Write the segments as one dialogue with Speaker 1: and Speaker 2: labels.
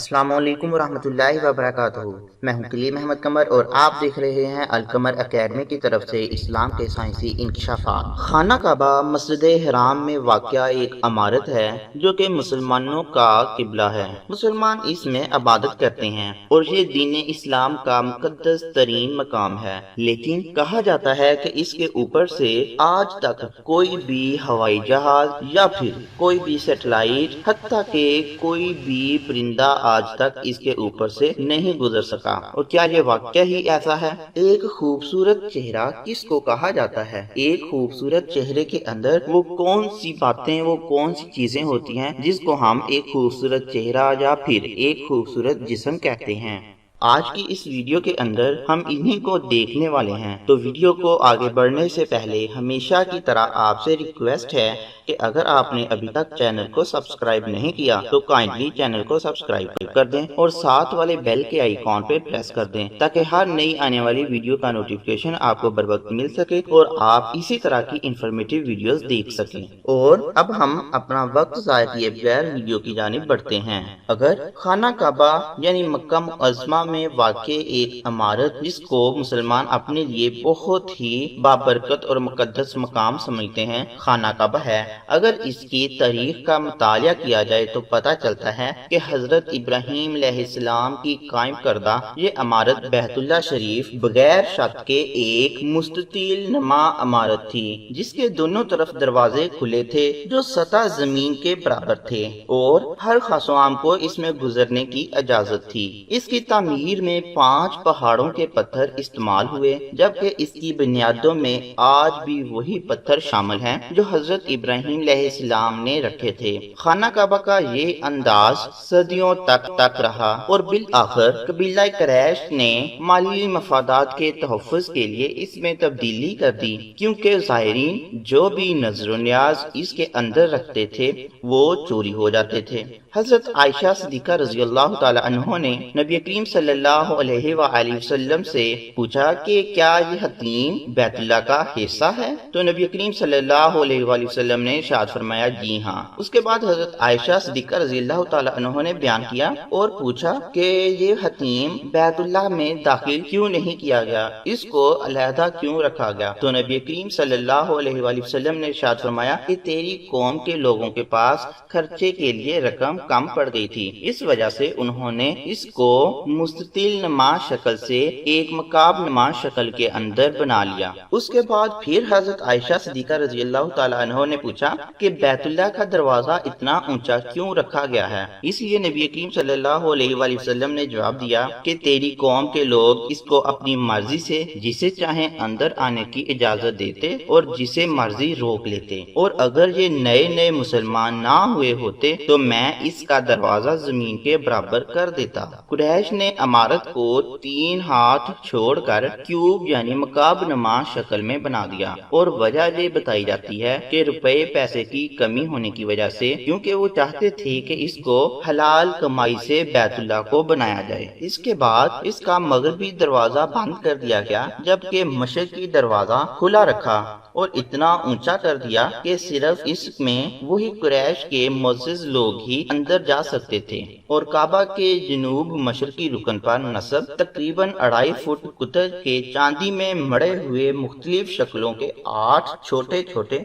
Speaker 1: السلام علیکم ورحمۃ اللہ وبرکاتہ۔ میں ہوں کلیم احمد قمر اور آپ دیکھ رہے ہیں القمر اکیڈمی کی طرف سے اسلام کے سائنسی انکشافات۔ خانہ کعبہ مسجد حرام میں واقع ایک عمارت ہے جو کہ مسلمانوں کا قبلہ ہے۔ مسلمان اس میں عبادت کرتے ہیں اور یہ دین اسلام کا مقدس ترین مقام ہے، لیکن کہا جاتا ہے کہ اس کے اوپر سے آج تک کوئی بھی ہوائی جہاز یا پھر کوئی بھی سیٹلائٹ حتیٰ کہ کوئی بھی پرندہ آج تک اس کے اوپر سے نہیں گزر سکا۔ اور کیا یہ واقعہ ہی ایسا ہے؟ ایک خوبصورت چہرہ کس کو کہا جاتا ہے؟ ایک خوبصورت چہرے کے اندر وہ کون سی باتیں، وہ کون سی چیزیں ہوتی ہیں جس کو ہم ایک خوبصورت چہرہ یا پھر ایک خوبصورت جسم کہتے ہیں؟ آج کی اس ویڈیو کے اندر ہم انہی کو دیکھنے والے ہیں۔ تو ویڈیو کو آگے بڑھنے سے پہلے ہمیشہ کی طرح آپ سے ریکویسٹ ہے کہ اگر آپ نے ابھی تک چینل کو سبسکرائب نہیں کیا تو کائنڈلی چینل کو سبسکرائب کر دیں اور ساتھ والے بیل کے آئیکن پہ پریس کر دیں تاکہ ہر نئی آنے والی ویڈیو کا نوٹیفیکیشن آپ کو بر وقت مل سکے اور آپ اسی طرح کی انفارمیٹیو ویڈیوز دیکھ سکیں۔ اور اب ہم اپنا وقت ضائع کیے بغیر ویڈیو کی جانب بڑھتے ہیں۔ اگر خانہ کعبہ یعنی مکہ معظمہ میں واقع ایک عمارت جس کو مسلمان اپنے لیے بہت ہی بابرکت اور مقدس مقام سمجھتے ہیں خانہ کعبہ ہے، اگر اس کی تاریخ کا مطالعہ کیا جائے تو پتہ چلتا ہے کہ حضرت ابراہیم علیہ السلام کی قائم کردہ یہ عمارت بیت اللہ شریف بغیر چھت کے ایک مستطیل نما عمارت تھی جس کے دونوں طرف دروازے کھلے تھے جو سطح زمین کے برابر تھے اور ہر خاص و عام کو اس میں گزرنے کی اجازت تھی۔ اس کی تعمیر میں 5 پہاڑوں کے پتھر استعمال ہوئے جبکہ اس کی بنیادوں میں آج بھی وہی پتھر شامل ہیں جو حضرت ابراہیم علیہ السلام نے رکھے تھے۔ خانہ کعبہ کا یہ انداز صدیوں تک رہا اور بالآخر قبیلہ قریش نے مالی مفادات کے تحفظ کے لیے اس میں تبدیلی کر دی کیونکہ زائرین جو بھی نظر و نیاز اس کے اندر رکھتے تھے وہ چوری ہو جاتے تھے۔ حضرت عائشہ صدیقہ رضی اللہ تعالی عنہ نے نبی کریم صلی اللہ علیہ وآلہ وسلم سے پوچھا کہ کیا یہ حتیم بیت اللہ کا حصہ ہے؟ تو نبی کریم صلی اللہ علیہ وآلہ وسلم نے ارشاد فرمایا جی ہاں۔ اس کے بعد حضرت عائشہ صدیقہ رضی اللہ تعالی عنہ نے بیان کیا اور پوچھا کہ یہ حتیم بیت اللہ میں داخل کیوں نہیں کیا گیا، اس کو علیحدہ کیوں رکھا گیا؟ تو نبی کریم صلی اللہ علیہ وآلہ وسلم نے ارشاد فرمایا کہ تیری قوم کے لوگوں کے پاس خرچے کے لیے رقم کم پڑ گئی تھی، اس وجہ سے انہوں نے اس کو مستطیل نما شکل سے ایک مکعب نما شکل کے اندر بنا لیا۔ اس کے بعد پھر حضرت عائشہ صدیقہ رضی اللہ تعالی عنہ نے پوچھا کہ بیت اللہ کا دروازہ اتنا اونچا کیوں رکھا گیا ہے؟ اس لیے نبی کریم صلی اللہ علیہ وآلہ وسلم نے جواب دیا کہ تیری قوم کے لوگ اس کو اپنی مرضی سے جسے چاہیں اندر آنے کی اجازت دیتے اور جسے مرضی روک لیتے، اور اگر یہ نئے مسلمان نہ ہوئے ہوتے تو میں اس کا دروازہ زمین کے برابر کر دیتا۔ قریش نے عمارت کو 3 ہاتھ چھوڑ کر کیوب یعنی مکعب نما شکل میں بنا دیا اور وجہ یہ بتائی جاتی ہے کہ روپے پیسے کی کمی ہونے کی وجہ سے، کیونکہ وہ چاہتے تھے کہ اس کو حلال کمائی سے بیت اللہ کو بنایا جائے۔ اس کے بعد اس کا مغربی دروازہ بند کر دیا گیا جبکہ مشرقی دروازہ کھلا رکھا اور اتنا اونچا کر دیا کہ صرف اس میں وہی قریش کے معزز لوگ ہی اندر جا سکتے تھے، اور کعبہ کے جنوب مشرقی رکن پر نصب تقریباً 2.5 فٹ قطر کے چاندی میں مڑے ہوئے مختلف شکلوں کے 8 چھوٹے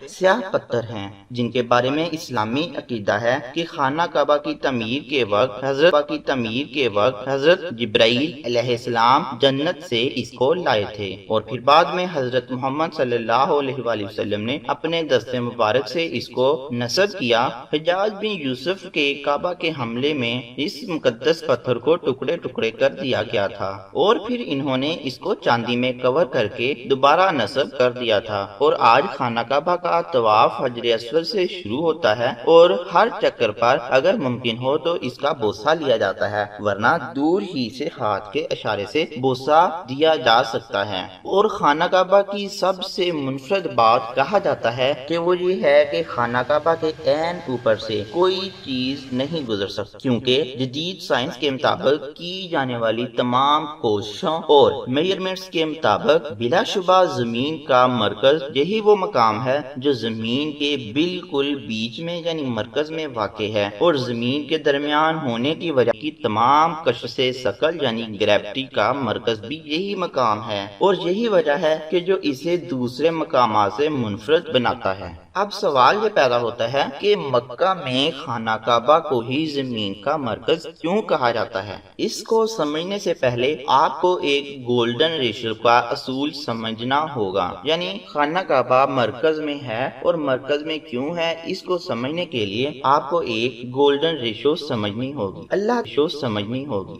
Speaker 1: سیاہ پتھر ہیں جن کے بارے میں اسلامی عقیدہ ہے کہ خانہ کعبہ کی تعمیر کے وقت حضرت جبرائیل علیہ السلام جنت سے اس کو لائے تھے اور پھر بعد میں حضرت محمد صلی اللہ علیہ وآلہ وسلم نے اپنے دست مبارک سے اس کو نصب کیا۔ حجاج بن یوسف کے کعبہ کے حملے میں اس مقدس پتھر کو ٹکڑے کر دیا گیا تھا اور پھر انہوں نے اس کو چاندی میں کور کر کے دوبارہ نصب کر دیا تھا، اور آج خانہ کعبہ کا طواف حجر اسود سے شروع ہوتا ہے اور ہر چکر پر اگر ممکن ہو تو اس کا بوسہ لیا جاتا ہے، ورنہ دور ہی سے ہاتھ کے اشارے سے بوسہ دیا جا سکتا ہے۔ اور خانہ کعبہ کی سب سے منفرد بات کہا جاتا ہے کہ وہ یہ ہے کہ خانہ کعبہ کے عین اوپر سے کوئی چیز نہیں گزر سکتی، کیونکہ جدید سائنس کے مطابق کی جانے جانے والی تمام کوششوں اور میجرمنٹس کے مطابق بلا شبہ زمین کا مرکز یہی وہ مقام ہے جو زمین کے بالکل بیچ میں یعنی مرکز میں واقع ہے، اور زمین کے درمیان ہونے کی وجہ کی تمام کشش ثقل یعنی گریوٹی کا مرکز بھی یہی مقام ہے، اور یہی وجہ ہے کہ جو اسے دوسرے مقامات سے منفرد بناتا ہے۔ اب سوال یہ پیدا ہوتا ہے کہ مکہ میں خانہ کعبہ کو ہی زمین کا مرکز کیوں کہا جاتا ہے؟ اس کو سمجھنے سے پہلے آپ کو ایک گولڈن ریشو کا اصول سمجھنا ہوگا، یعنی خانہ کعبہ مرکز میں ہے اور مرکز میں کیوں ہے، اس کو سمجھنے کے لیے آپ کو ایک گولڈن ریشو سمجھنی ہوگی، اللہ ریشو سمجھنی ہوگی۔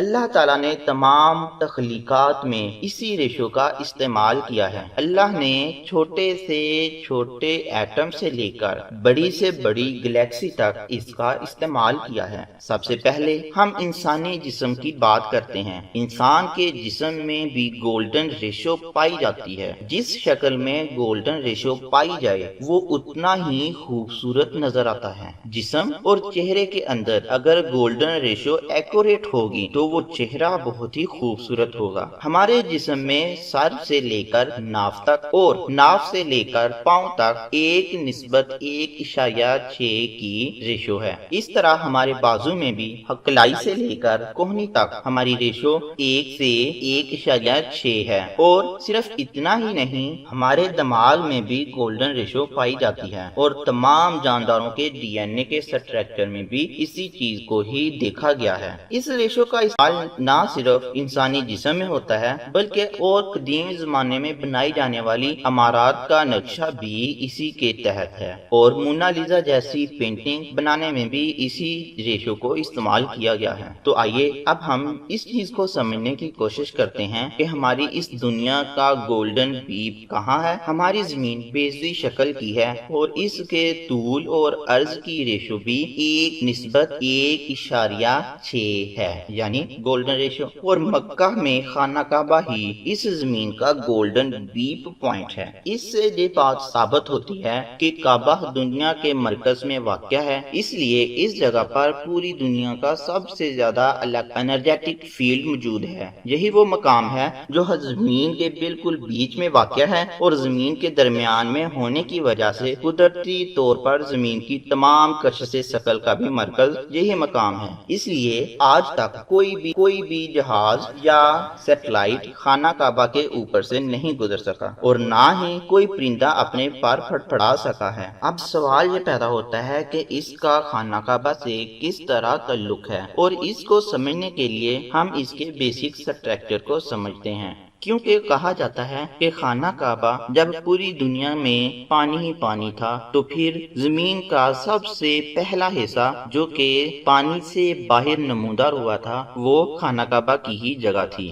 Speaker 1: اللہ تعالیٰ نے تمام تخلیقات میں اسی ریشو کا استعمال کیا ہے۔ اللہ نے چھوٹے سے چھوٹے ایٹم سے لے کر بڑی سے بڑی گلیکسی تک اس کا استعمال کیا ہے۔ سب سے پہلے ہم انسانی جسم کی بات کرتے ہیں۔ انسان کے جسم میں بھی گولڈن ریشو پائی جاتی ہے۔ جس شکل میں گولڈن ریشو پائی جائے وہ اتنا ہی خوبصورت نظر آتا ہے۔ جسم اور چہرے کے اندر اگر گولڈن ریشو ایکوریٹ ہوگی تو وہ چہرہ بہت ہی خوبصورت ہوگا۔ ہمارے جسم میں سر سے لے کر ناف تک اور ناف سے لے کر پاؤں تک 1:1.6 کی ریشو ہے۔ اس طرح ہمارے بازو میں بھی کلائی سے لے کر کوہنی تک ہماری ریشو 1:1.6 ہے۔ اور صرف اتنا ہی نہیں، ہمارے دماغ میں بھی گولڈن ریشو پائی جاتی ہے، اور تمام جانداروں کے ڈی این اے کے سٹرکچر میں بھی اسی چیز کو ہی دیکھا گیا ہے۔ اس ریشو کا استعمال نہ صرف انسانی جسم میں ہوتا ہے بلکہ اور قدیم زمانے میں بنائی جانے والی عمارات کا نقشہ بھی اسی کے تحت ہے، اور مونالیزا جیسی پینٹنگ بنانے میں بھی اسی ریشو کو استعمال کیا گیا ہے۔ تو آئیے اب ہم اس چیز کو سمجھنے کی کوشش کرتے ہیں کہ ہماری اس دنیا کا گولڈن بیپ کہاں ہے۔ ہماری زمین بیضوی شکل کی ہے اور اس کے طول اور عرض کی ریشو بھی 1:1.6 ہے، یعنی گولڈن ریشو، اور مکہ میں خانہ کعبہ ہی اس زمین کا گولڈن بیپ پوائنٹ ہے۔ اس سے یہ بات ثابت ہوتی ہے کہ کعبہ دنیا کے مرکز میں واقع ہے، اس لیے اس جگہ پر پوری دنیا کا سب سے زیادہ انرجیٹک فیلڈ موجود ہے۔ یہی وہ مقام ہے جو زمین کے بالکل بیچ میں واقع ہے اور زمین کے درمیان میں ہونے کی وجہ سے قدرتی طور پر زمین کی تمام کشش ثقل کا بھی مرکز یہی مقام ہے۔ اس لیے آج تک کوئی بھی جہاز یا سیٹلائٹ خانہ کعبہ کے اوپر سے نہیں گزر سکا، اور نہ ہی کوئی پرندہ اپنے پر پھڑپھڑا سکا ہے۔ اب سوال یہ پیدا ہوتا ہے کہ اس کا خانہ کعبہ سے کس طرح تعلق ہے، اور اس کو سمجھنے کے لیے ہم اس کے بیسک سٹرکچر کو سمجھتے ہیں، کیونکہ کہا جاتا ہے کہ خانہ کعبہ جب پوری دنیا میں پانی ہی پانی تھا تو پھر زمین کا سب سے پہلا حصہ جو کہ پانی سے باہر نمودار ہوا تھا وہ خانہ کعبہ کی ہی جگہ تھی۔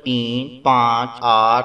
Speaker 1: 3, 5, 8,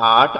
Speaker 1: 8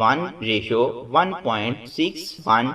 Speaker 1: 1:1.61